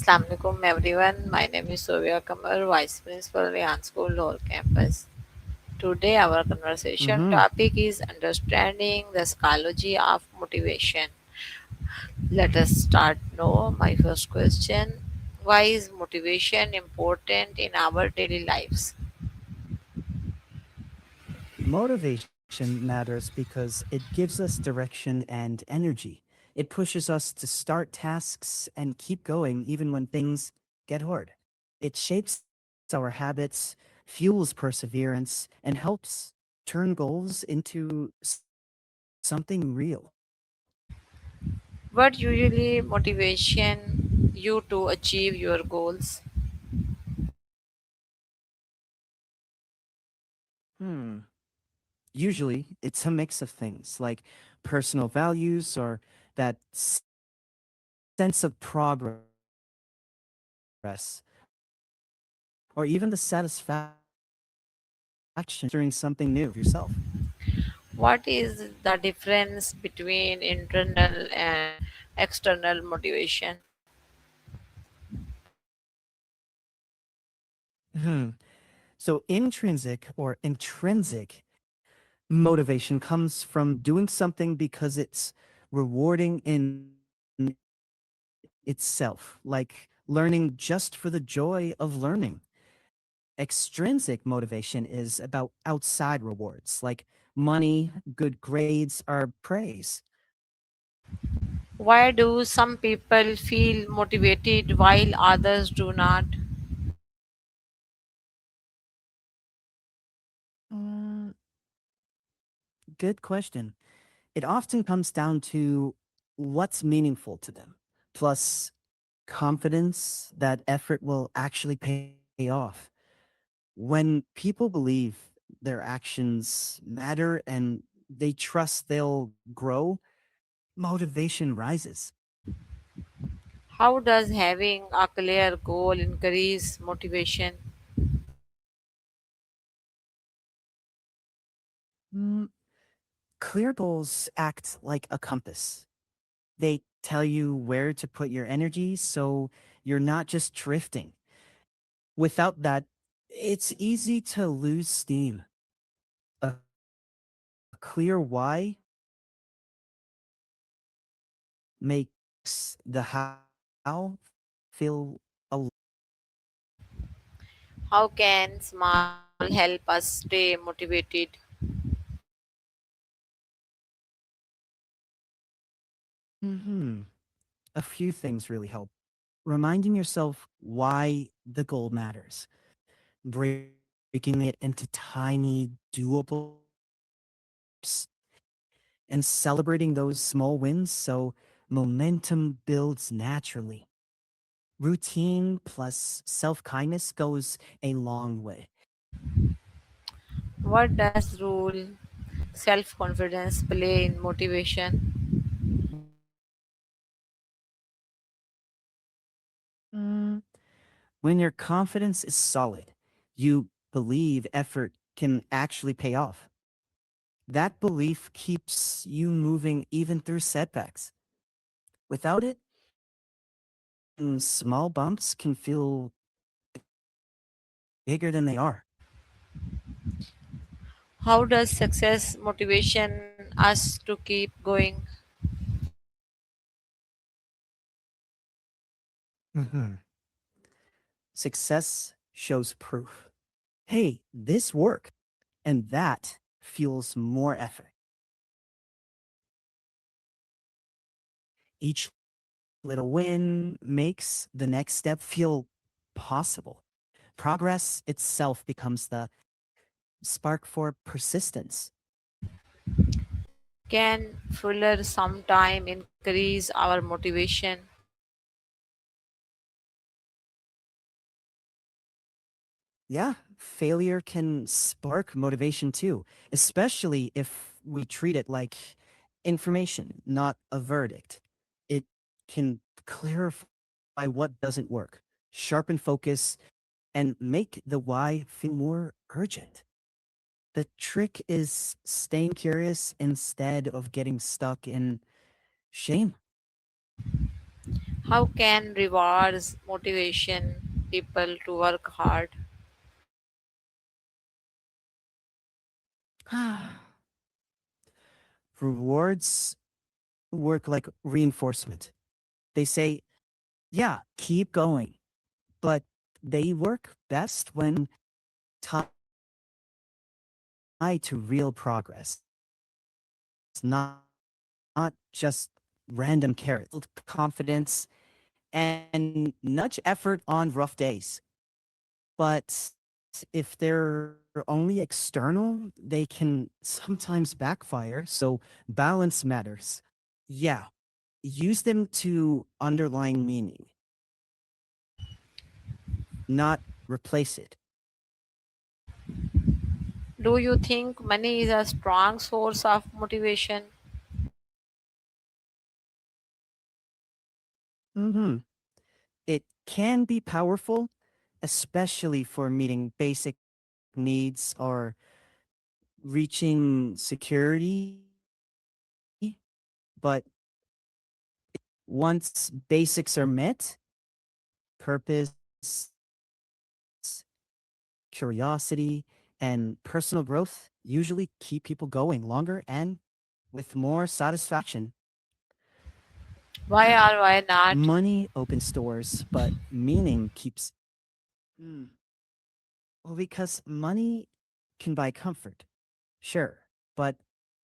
Assalamu alaikum everyone. My name is Sovia Kamar, Vice Principal, Rehan School, Roll Campus. Today, our conversation Mm-hmm. topic is understanding the psychology of motivation. Let us start now. My first question: why is motivation important in our daily lives? Motivation matters because it gives us direction and energy. It pushes us to start tasks and keep going even when things get hard. It shapes our habits, fuels perseverance, and helps turn goals into something real. What usually motivation you to achieve your goals? Hmm. Usually, it's a mix of things like personal values or that sense of progress, or even the satisfaction of mastering something new for yourself. What is the difference between internal and external motivation? Hmm. So, intrinsic motivation comes from doing something because it's rewarding in itself, like learning just for the joy of learning. Extrinsic motivation is about outside rewards, like money, good grades, or praise. Why do some people feel motivated while others do not? Mm, Good question. It often comes down to what's meaningful to them, plus confidence that effort will actually pay off. When people believe their actions matter and they trust they'll grow, motivation rises. How does having a clear goal increase motivation? Mm, Clear goals act like a compass. They tell you where to put your energy so you're not just drifting. Without that, it's easy to lose steam. A clear why makes the how feel alive. How can small goal help us stay motivated? Hmm. A few things really help. Reminding yourself why the goal matters, breaking it into tiny, doable steps, and celebrating those small wins so momentum builds naturally. Routine plus self kindness goes a long way. What does role self confidence play in motivation? Mm, When your confidence is solid, you believe effort can actually pay off. That belief keeps you moving even through setbacks. Without it, even small bumps can feel bigger than they are. How does success motivation us to keep going? Mhm. Success shows proof. Hey, this worked. And that fuels more effort. Each little win makes the next step feel possible. Progress itself becomes the spark for persistence. Can fuller sometime increase our motivation? Yeah, failure can spark motivation too, especially if we treat it like information, not a verdict. It can clarify what doesn't work, sharpen focus, and make the why feel more urgent. The trick is staying curious instead of getting stuck in shame. How can rewards motivation people to work hard? Rewards work like reinforcement. They say, yeah, keep going, but they work best when tied to real progress, not just random carrots. Build confidence and nudge effort on rough days. But if they're only external, they can sometimes backfire. So balance matters. Yeah, use them to underline meaning, not replace it. Do you think money is a strong source of motivation? hmm It can be powerful, especially for meeting basic needs or reaching security. But once basics are met, purpose, curiosity, and personal growth usually keep people going longer and with more satisfaction. Why or why not? Money opens doors, but meaning keeps. Hmm. Well, because money can buy comfort, sure, but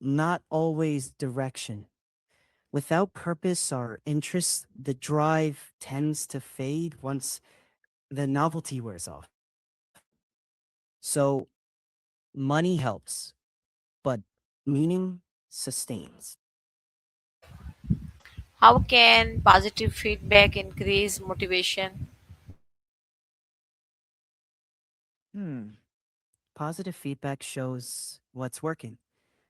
not always direction. Without purpose or interest, the drive tends to fade once the novelty wears off. So, money helps, but meaning sustains. How can positive feedback increase motivation? Hmm. Positive feedback shows what's working.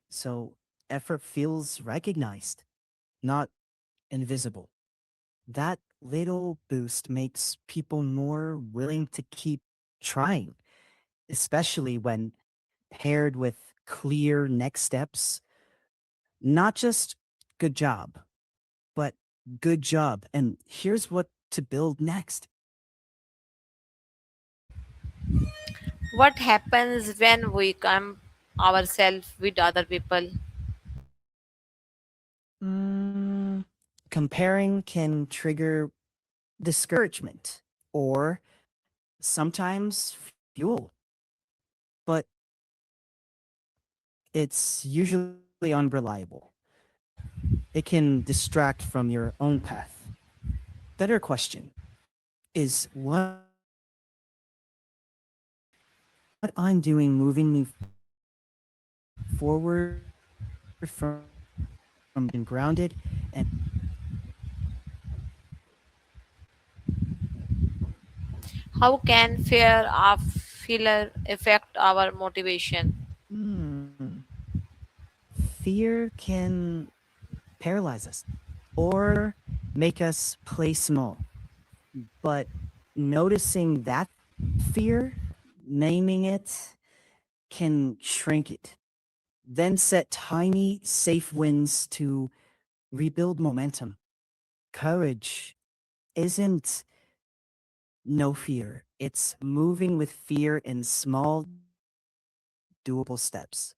So, effort feels recognized, not invisible. That little boost makes people more willing to keep trying, especially when paired with clear next steps. Not just good job, but good job. And here's what to build next. What happens when we compare ourselves with other people? Mm, Comparing can trigger discouragement or sometimes fuel, but it's usually unreliable. It can distract from your own path. Better question is what I'm doing moving me forward from being grounded and How can fear of failure affect our motivation? hmm, fear can paralyze us or make us play small. But noticing that fear, naming it, can shrink it. Then set tiny, safe wins to rebuild momentum. Courage isn't no fear, it's moving with fear in small, doable steps.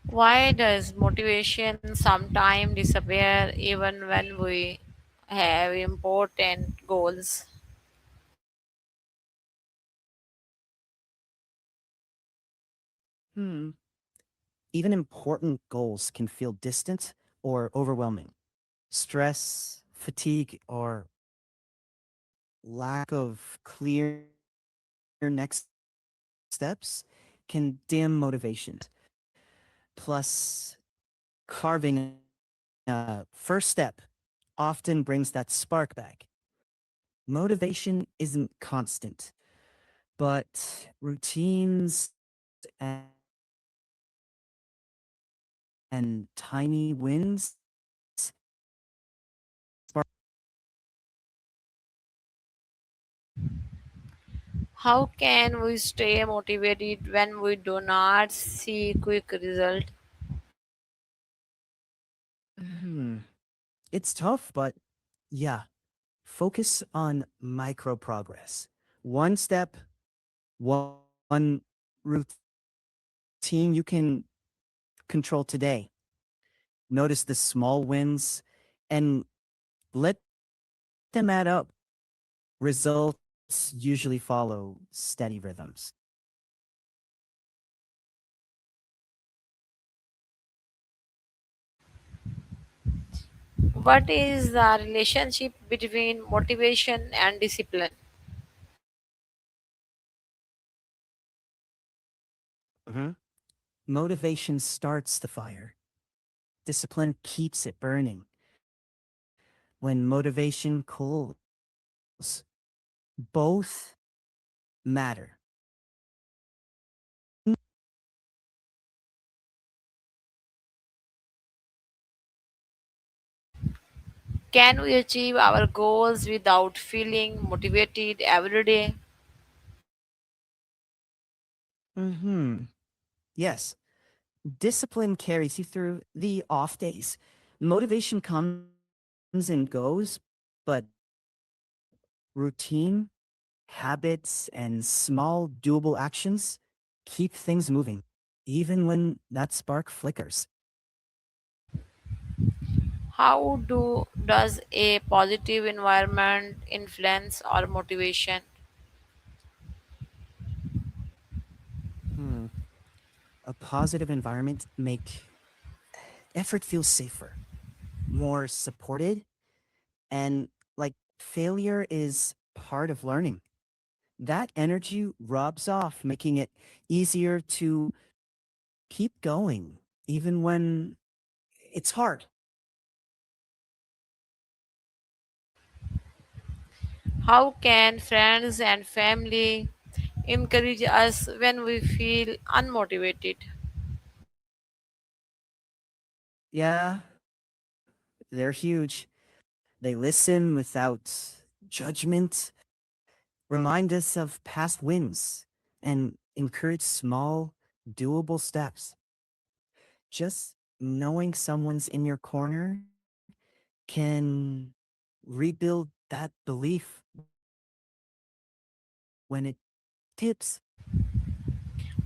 Why does motivation sometimes disappear even when we have important goals? Hmm. Even important goals can feel distant or overwhelming. Stress, fatigue, or lack of clear next steps can dim motivation. Plus, carving a first step often brings that spark back. Motivation isn't constant, but routines and tiny wins can spark How can we stay motivated when we do not see quick result? hmm, it's tough, but yeah. Focus on micro progress. One step, one routine you can control today. Notice the small wins and let them add up. Results usually follow steady rhythms. What is the relationship between motivation and discipline? Mhm. Motivation starts the fire. Discipline keeps it burning. When motivation cools, both matter. Can we achieve our goals without feeling motivated every day? Hmm. Yes. Discipline carries you through the off days. Motivation comes and goes, but routine, habits, and small doable actions keep things moving, even when that spark flickers. How does a positive environment influence our motivation? Hmm. A positive environment make effort feel safer, more supported, and like failure is part of learning. That energy rubs off, making it easier to keep going, even when it's hard. How can friends and family encourage us when we feel unmotivated? Yeah, they're huge. They listen without judgment, remind us of past wins, and encourage small, doable steps. Just knowing someone's in your corner can rebuild that belief when it tips.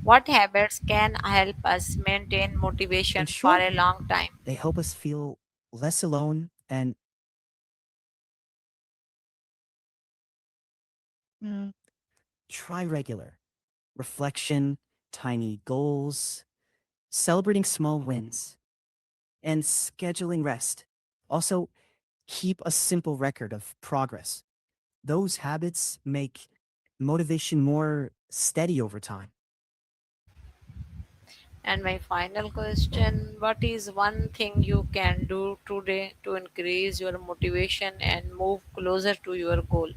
What habits can help us maintain In short, motivation for a long they time? help us feel less alone and try regular reflection, tiny goals, celebrating small wins, and scheduling rest. Also, keep a simple record of progress. Those habits make motivation more steady over time. And my final question, what is one thing you can do today to increase your motivation and move closer to your goal?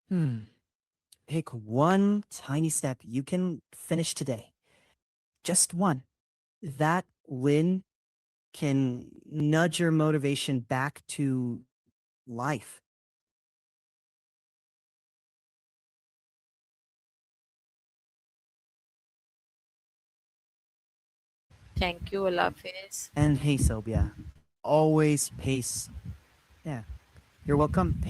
Hmm. Pick one tiny step you can finish today. Just one. That win can nudge your motivation back to life. Thank you, Allah Hafiz. And hey, Sobia, always pace. Yeah, you're welcome. Pace